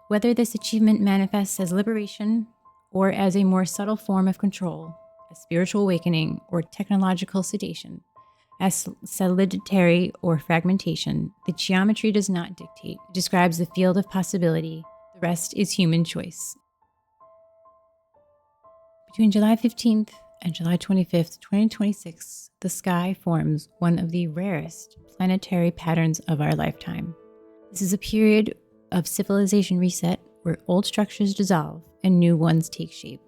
Whether this achievement manifests as liberation or as a more subtle form of control, a spiritual awakening or technological sedation, as soliditary or fragmentation, the geometry does not dictate. It describes the field of possibility. The rest is human choice. Between July 15th and July 25th, 2026, the sky forms one of the rarest planetary patterns of our lifetime. This is a period of civilization reset where old structures dissolve and new ones take shape.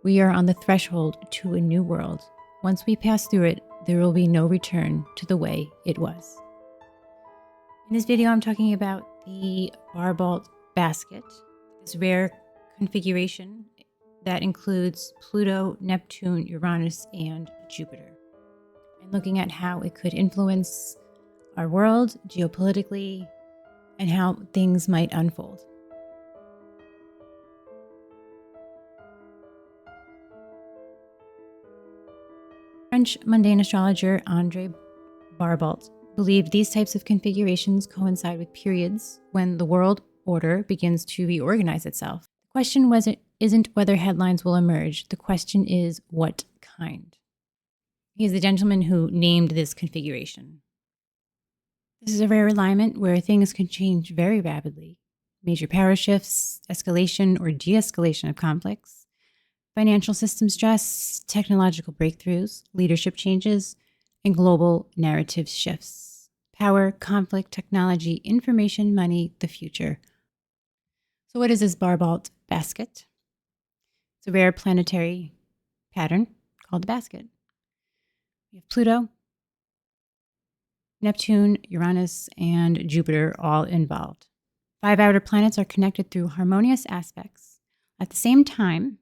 We are on the threshold to a new world. Once we pass through it, there will be no return to the way it was. In this video, I'm talking about the Barbault Basket, this rare configuration that includes Pluto, Neptune, Uranus, and Jupiter, and looking at how it could influence our world geopolitically and how things might unfold. French mundane astrologer André Barbault believed these types of configurations coincide with periods when the world order begins to reorganize itself. The question isn't whether headlines will emerge. The question is what kind. He is the gentleman who named this configuration. This is a rare alignment where things can change very rapidly. Major power shifts, escalation or de-escalation of conflicts, financial system stress, technological breakthroughs, leadership changes, and global narrative shifts. Power, conflict, technology, information, money, the future. So what is this Barbault Basket? It's a rare planetary pattern called the basket. We have Pluto, Neptune, Uranus, and Jupiter all involved. 5 outer planets are connected through harmonious aspects. At the same time,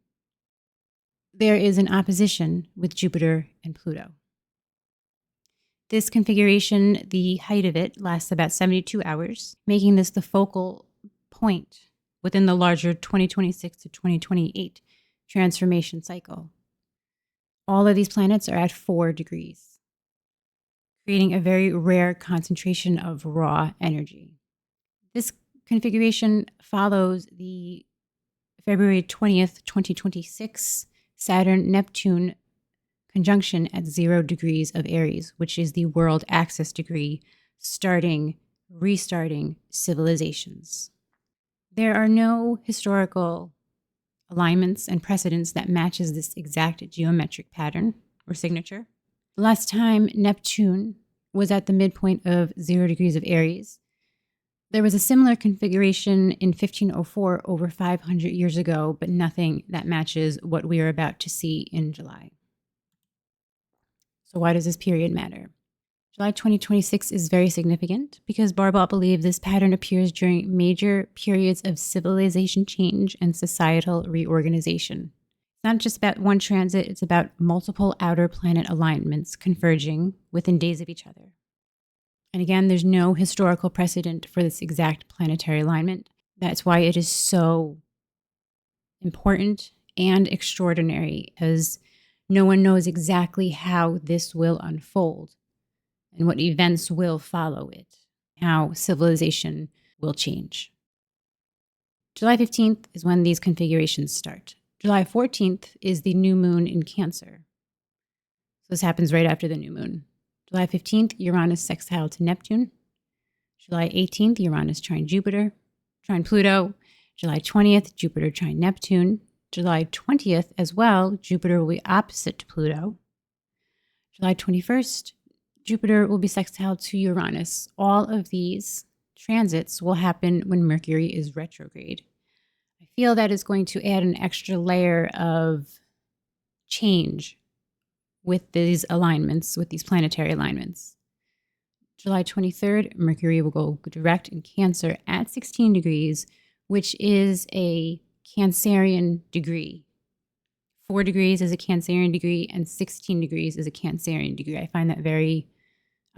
there is an opposition with Jupiter and Pluto. This configuration, the height of it, lasts about 72 hours, making this the focal point within the larger 2026 to 2028 transformation cycle. All of these planets are at 4 degrees, creating a very rare concentration of raw energy. This configuration follows the February 20th, 2026 Saturn-Neptune conjunction at 0 degrees of Aries, which is the world axis degree, restarting civilizations. There are no historical alignments and precedents that matches this exact geometric pattern or signature. The last time Neptune was at the midpoint of 0 degrees of Aries, there was a similar configuration in 1504 over 500 years ago, but nothing that matches what we are about to see in July. So why does this period matter? July 2026 is very significant because Barbault believed this pattern appears during major periods of civilization change and societal reorganization. It's not just about one transit, it's about multiple outer planet alignments converging within days of each other. And again, there's no historical precedent for this exact planetary alignment. That's why it is so important and extraordinary, because no one knows exactly how this will unfold and what events will follow it, how civilization will change. July 15th is when these configurations start. July 14th is the new moon in Cancer. So this happens right after the new moon. July 15th, Uranus sextile to Neptune. July 18th, Uranus trine Jupiter, trine Pluto. July 20th, Jupiter trine Neptune. July 20th as well, Jupiter will be opposite to Pluto. July 21st, Jupiter will be sextile to Uranus. All of these transits will happen when Mercury is retrograde. I feel that is going to add an extra layer of change with these alignments, with these planetary alignments. July 23rd, Mercury will go direct in Cancer at 16 degrees, which is a Cancerian degree. 4 degrees is a Cancerian degree, and 16 degrees is a Cancerian degree. I find that very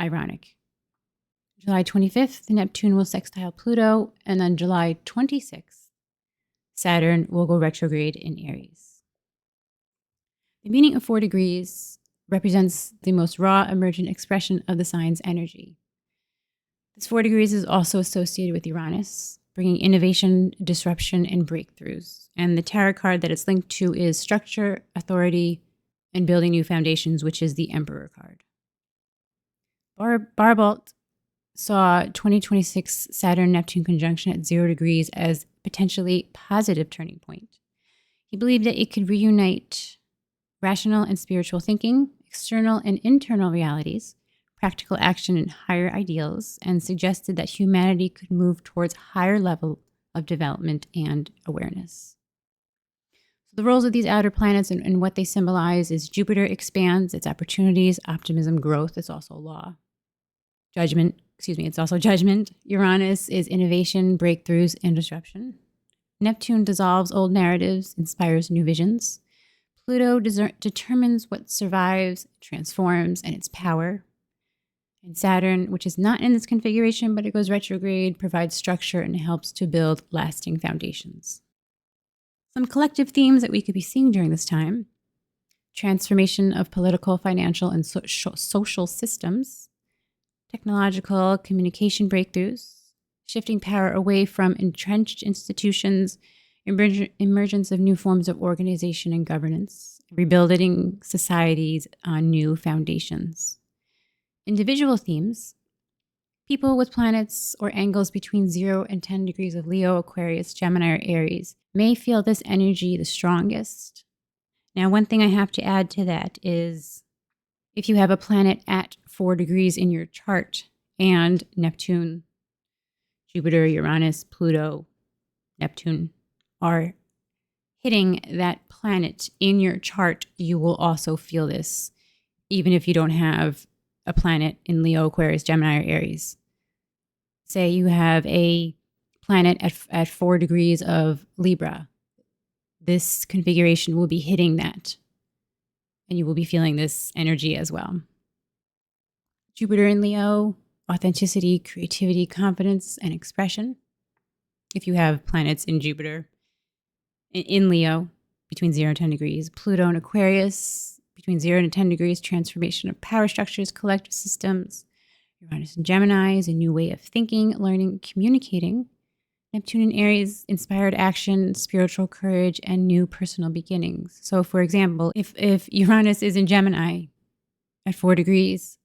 ironic. July 25th, Neptune will sextile Pluto, and on July 26th, Saturn will go retrograde in Aries. The meaning of 4 degrees represents the most raw emergent expression of the sign's energy. This 4 degrees is also associated with Uranus, bringing innovation, disruption, and breakthroughs. And the tarot card that it's linked to is structure, authority, and building new foundations, which is the Emperor card. Barbault saw 2026 Saturn-Neptune conjunction at 0 degrees as potentially positive turning point. He believed that it could reunite rational and spiritual thinking, external and internal realities, practical action and higher ideals, and suggested that humanity could move towards higher level of development and awareness. So the roles of these outer planets and what they symbolize is Jupiter expands its opportunities, optimism, growth. It's also law. It's also judgment. Uranus is innovation, breakthroughs, and disruption. Neptune dissolves old narratives, inspires new visions. Pluto determines what survives, transforms, and its power. And Saturn, which is not in this configuration, but it goes retrograde, provides structure and helps to build lasting foundations. Some collective themes that we could be seeing during this time: transformation of political, financial, and social systems, technological communication breakthroughs, shifting power away from entrenched institutions, emergence of new forms of organization and governance, rebuilding societies on new foundations. Individual themes: people with planets or angles between 0 and 10 degrees of Leo, Aquarius, Gemini, or Aries may feel this energy the strongest. Now, one thing I have to add to that is if you have a planet at 4 degrees in your chart and Neptune, Jupiter, Uranus, Pluto, Neptune are hitting that planet in your chart, you will also feel this, even if you don't have a planet in Leo, Aquarius, Gemini, or Aries. Say you have a planet at 4 degrees of Libra. This configuration will be hitting that, and you will be feeling this energy as well. Jupiter in Leo, authenticity, creativity, confidence, and expression. If you have planets in Jupiter in Leo, between 0 and 10 degrees. Pluto in Aquarius, between 0 and 10 degrees, transformation of power structures, collective systems. Uranus in Gemini is a new way of thinking, learning, communicating. Neptune in Aries, inspired action, spiritual courage, and new personal beginnings. So, for example, if Uranus is in Gemini at 4 degrees,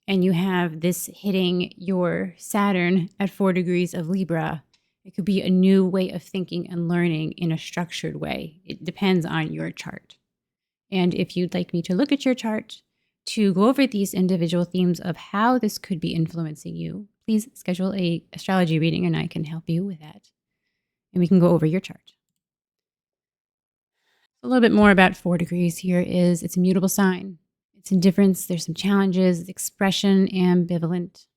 and you have this hitting your Saturn at 4 degrees of Libra, it could be a new way of thinking and learning in a structured way. It depends on your chart. And if you'd like me to look at your chart to go over these individual themes of how this could be influencing you, please schedule an astrology reading and I can help you with that. And we can go over your chart. A little bit more about 4 degrees here is it's a mutable sign. It's indifference. There's some challenges, expression, ambivalent.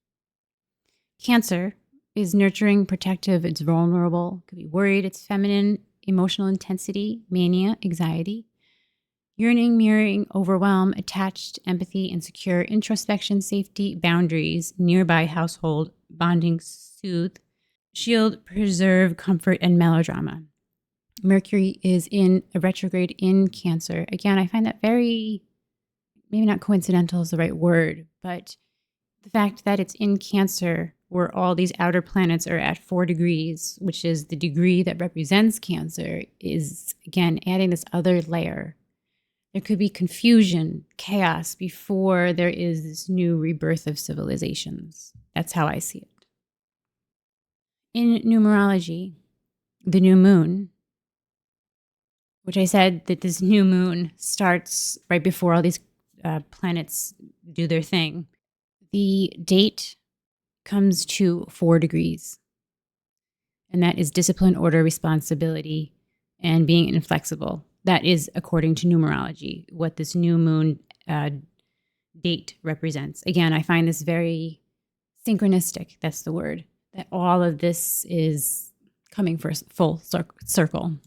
Cancer is nurturing, protective, it's vulnerable, could be worried, it's feminine, emotional intensity, mania, anxiety, yearning, mirroring, overwhelm, attached, empathy, insecure, introspection, safety, boundaries, nearby household, bonding, soothe, shield, preserve, comfort, and melodrama. Mercury is in a retrograde in Cancer. Again, I find that very, maybe not coincidental is the right word, but the fact that it's in Cancer where all these outer planets are at 4 degrees, which is the degree that represents Cancer, is, again, adding this other layer. There could be confusion, chaos before there is this new rebirth of civilizations. That's how I see it. In numerology, the new moon, which I said that this new moon starts right before all these planets do their thing. The date comes to 4 degrees, and that is discipline, order, responsibility, and being inflexible. That is, according to numerology, what this new moon date represents. Again, I find this very synchronistic. That's the word. That all of this is coming for full circle.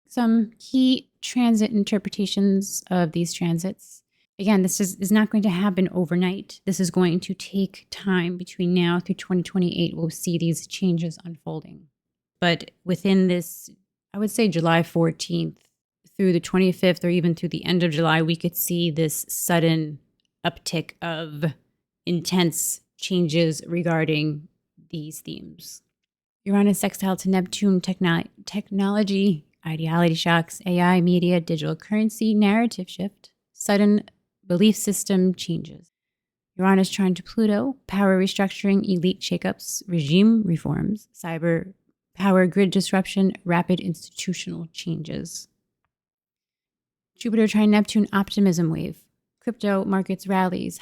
Some key transit interpretations of these transits. Again, this is not going to happen overnight. This is going to take time between now through 2028. We'll see these changes unfolding. But within this, I would say July 14th through the 25th, or even through the end of July, we could see this sudden uptick of intense changes regarding these themes. Uranus sextile to Neptune, technology, ideology shocks, AI, media, digital currency, narrative shift, sudden belief system changes. Uranus trine to Pluto, power restructuring, elite shakeups, regime reforms, cyber power grid disruption, rapid institutional changes. Jupiter trine Neptune, optimism wave, crypto markets rallies,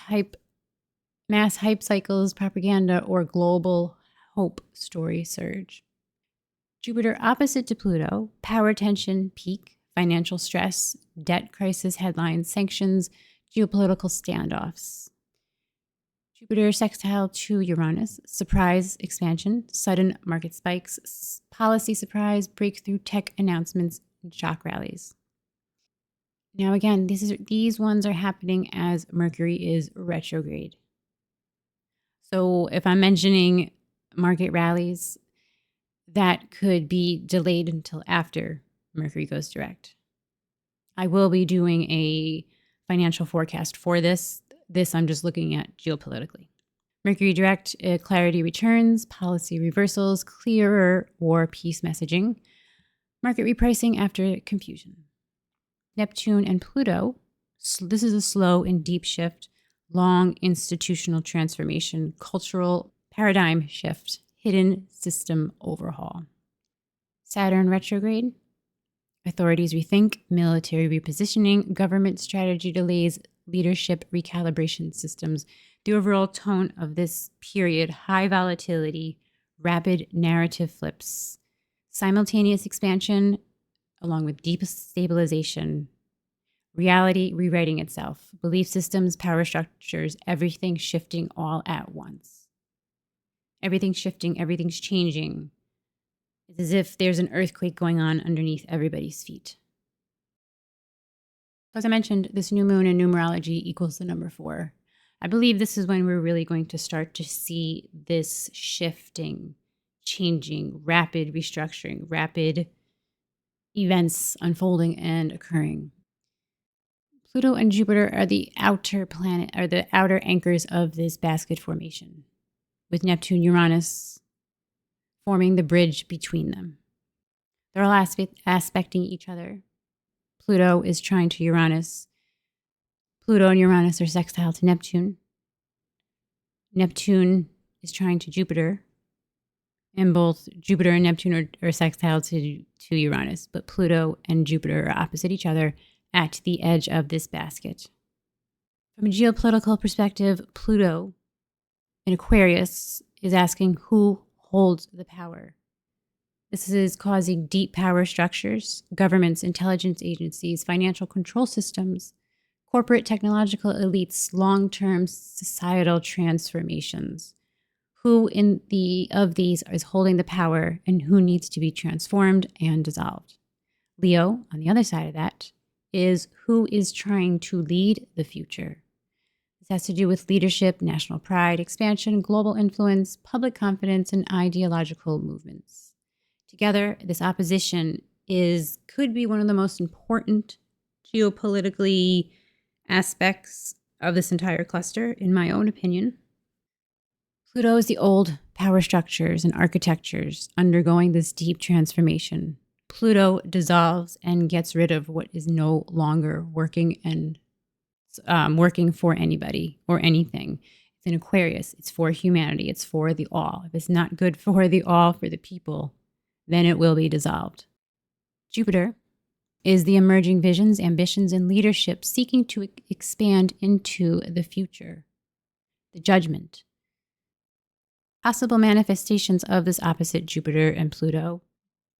mass hype cycles, propaganda, or global hope story surge. Jupiter opposite to Pluto, power tension, peak, financial stress, debt crisis headlines, sanctions, geopolitical standoffs. Jupiter sextile to Uranus, surprise expansion, sudden market spikes, policy surprise, breakthrough tech announcements, and shock rallies. Now again, these ones are happening as Mercury is retrograde. So if I'm mentioning market rallies, that could be delayed until after Mercury goes direct. I will be doing a financial forecast for this. This I'm just looking at geopolitically. Mercury direct, clarity returns, policy reversals, clearer war peace messaging, market repricing after confusion. Neptune and Pluto, this is a slow and deep shift, long institutional transformation, cultural paradigm shift, hidden system overhaul. Saturn retrograde, authorities rethink, military repositioning, government strategy delays, leadership recalibration systems. The overall tone of this period, high volatility, rapid narrative flips, simultaneous expansion, along with deep stabilization, reality rewriting itself, belief systems, power structures, everything shifting all at once. Everything's shifting, everything's changing. It's as if there's an earthquake going on underneath everybody's feet. As I mentioned, this new moon in numerology equals the number 4. I believe this is when we're really going to start to see this shifting, changing, rapid restructuring, rapid events unfolding and occurring. Pluto and Jupiter are the outer anchors of this basket formation, with Neptune, Uranus forming the bridge between them. They're all aspecting each other. Pluto is trine to Uranus. Pluto and Uranus are sextile to Neptune. Neptune is trine to Jupiter. And both Jupiter and Neptune are sextile to Uranus. But Pluto and Jupiter are opposite each other at the edge of this basket. From a geopolitical perspective, Pluto in Aquarius is asking who holds the power. This is causing deep power structures, governments, intelligence agencies, financial control systems, corporate technological elites, long-term societal transformations. Who of these is holding the power and who needs to be transformed and dissolved? Leo, on the other side of that, is who is trying to lead the future. This has to do with leadership, national pride, expansion, global influence, public confidence, and ideological movements. Together, this opposition could be one of the most important geopolitically aspects of this entire cluster, in my own opinion. Pluto is the old power structures and architectures undergoing this deep transformation. Pluto dissolves and gets rid of what is no longer working and working for anybody or anything. It's in Aquarius. It's for humanity. It's for the all. If it's not good for the all, for the people, then it will be dissolved. Jupiter is the emerging visions, ambitions, and leadership seeking to expand into the future. The judgment. Possible manifestations of this opposite Jupiter and Pluto.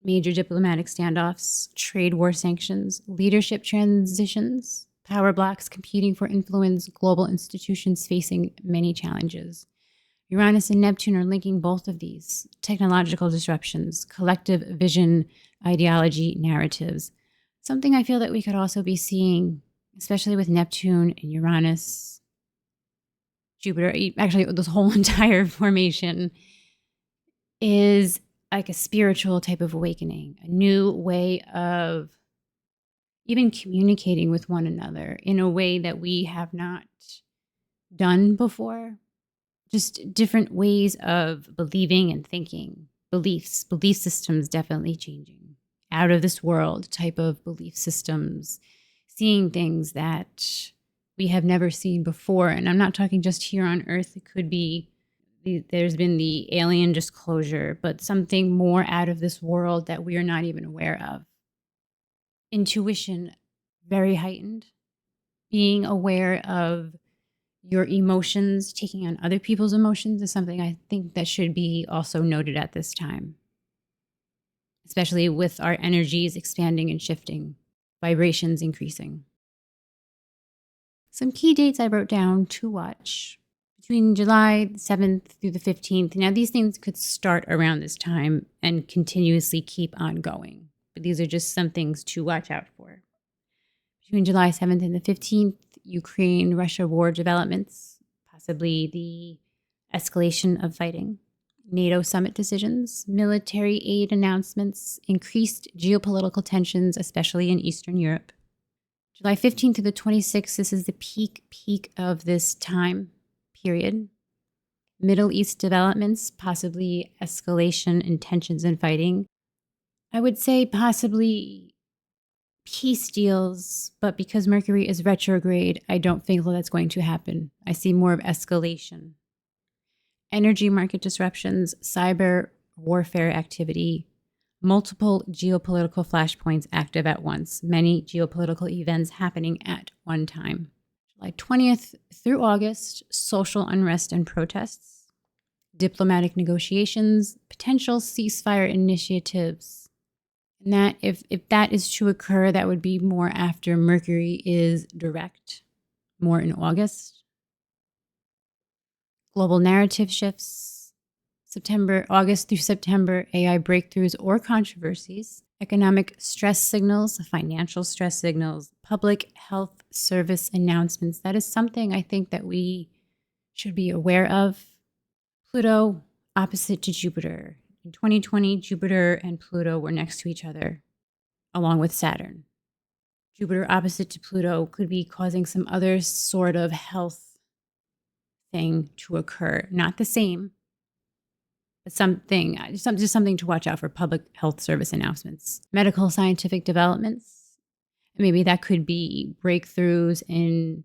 Major diplomatic standoffs, trade war sanctions, leadership transitions, power blocks competing for influence, global institutions facing many challenges. Uranus and Neptune are linking both of these. Technological disruptions, collective vision, ideology, narratives. Something I feel that we could also be seeing, especially with Neptune and Uranus, Jupiter, actually this whole entire formation, is like a spiritual type of awakening, a new way of even communicating with one another in a way that we have not done before. Just different ways of believing and thinking. belief systems definitely changing. Out of this world type of belief systems, seeing things that we have never seen before. And I'm not talking just here on Earth. It could be, there's been the alien disclosure, but something more out of this world that we are not even aware of. Intuition, very heightened. Being aware of your emotions, taking on other people's emotions is something I think that should be also noted at this time, especially with our energies expanding and shifting, vibrations increasing. Some key dates I wrote down to watch between July 7th through the 15th. Now, these things could start around this time and continuously keep on going, but these are just some things to watch out for. Between July 7th and the 15th, Ukraine-Russia war developments, possibly the escalation of fighting, NATO summit decisions, military aid announcements, increased geopolitical tensions, especially in Eastern Europe. July 15th to the 26th, this is the peak of this time period. Middle East developments, possibly escalation in tensions and fighting. I would say possibly peace deals, but because Mercury is retrograde, I don't think that's going to happen. I see more of escalation. Energy market disruptions, cyber warfare activity, multiple geopolitical flashpoints active at once, many geopolitical events happening at one time. July 20th through August, social unrest and protests, diplomatic negotiations, potential ceasefire initiatives. And that if that is to occur, that would be more after Mercury is direct, more in August. Global narrative shifts, August through September, AI breakthroughs or controversies, economic stress signals, financial stress signals, public health service announcements. That is something I think that we should be aware of. Pluto opposite to Jupiter. In 2020, Jupiter and Pluto were next to each other, along with Saturn. Jupiter opposite to Pluto could be causing some other sort of health thing to occur. Not the same, but just something to watch out for. Public health service announcements. Medical scientific developments. Maybe that could be breakthroughs in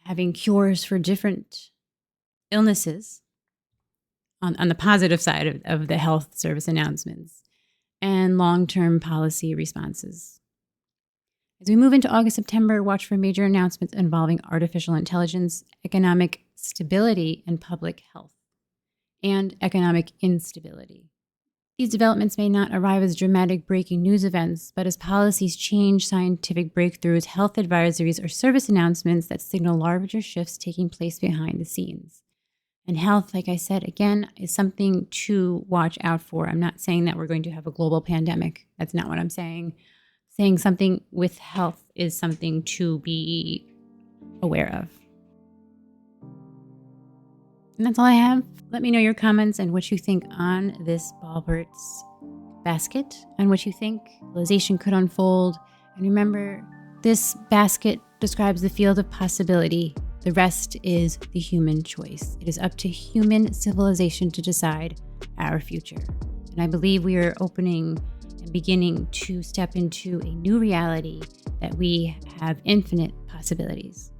having cures for different illnesses. On the positive side of the health service announcements, and long-term policy responses. As we move into August, September, watch for major announcements involving artificial intelligence, economic stability, and public health, and economic instability. These developments may not arrive as dramatic breaking news events, but as policies change, scientific breakthroughs, health advisories, or service announcements that signal larger shifts taking place behind the scenes. And health, like I said, again, is something to watch out for. I'm not saying that we're going to have a global pandemic. That's not what I'm saying. Saying something with health is something to be aware of. And that's all I have. Let me know your comments and what you think on this Barbault basket and what you think civilization could unfold. And remember, this basket describes the field of possibility. The rest is the human choice. It is up to human civilization to decide our future. And I believe we are opening and beginning to step into a new reality that we have infinite possibilities.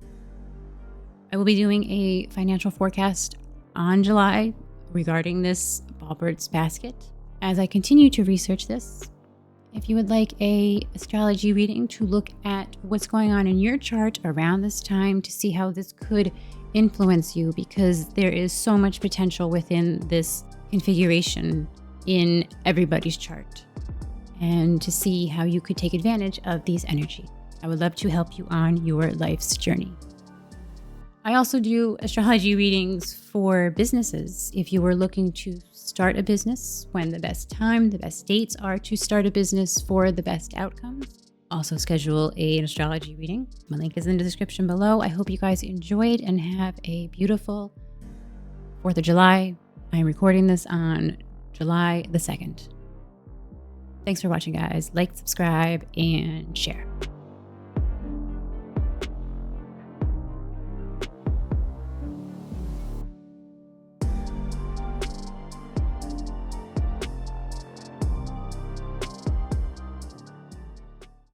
I will be doing a financial forecast on July regarding this Barbault basket. As I continue to research this, if you would like a astrology reading to look at what's going on in your chart around this time to see how this could influence you, because there is so much potential within this configuration in everybody's chart, and to see how you could take advantage of these energies. I would love to help you on your life's journey. I also do astrology readings for businesses. If you are looking to start a business, when the best time, the best dates are to start a business for the best outcomes. Also schedule an astrology reading. My link is in the description below. I hope you guys enjoyed and have a beautiful 4th of July. I am recording this on July the 2nd. Thanks for watching, guys. Like, subscribe, and share.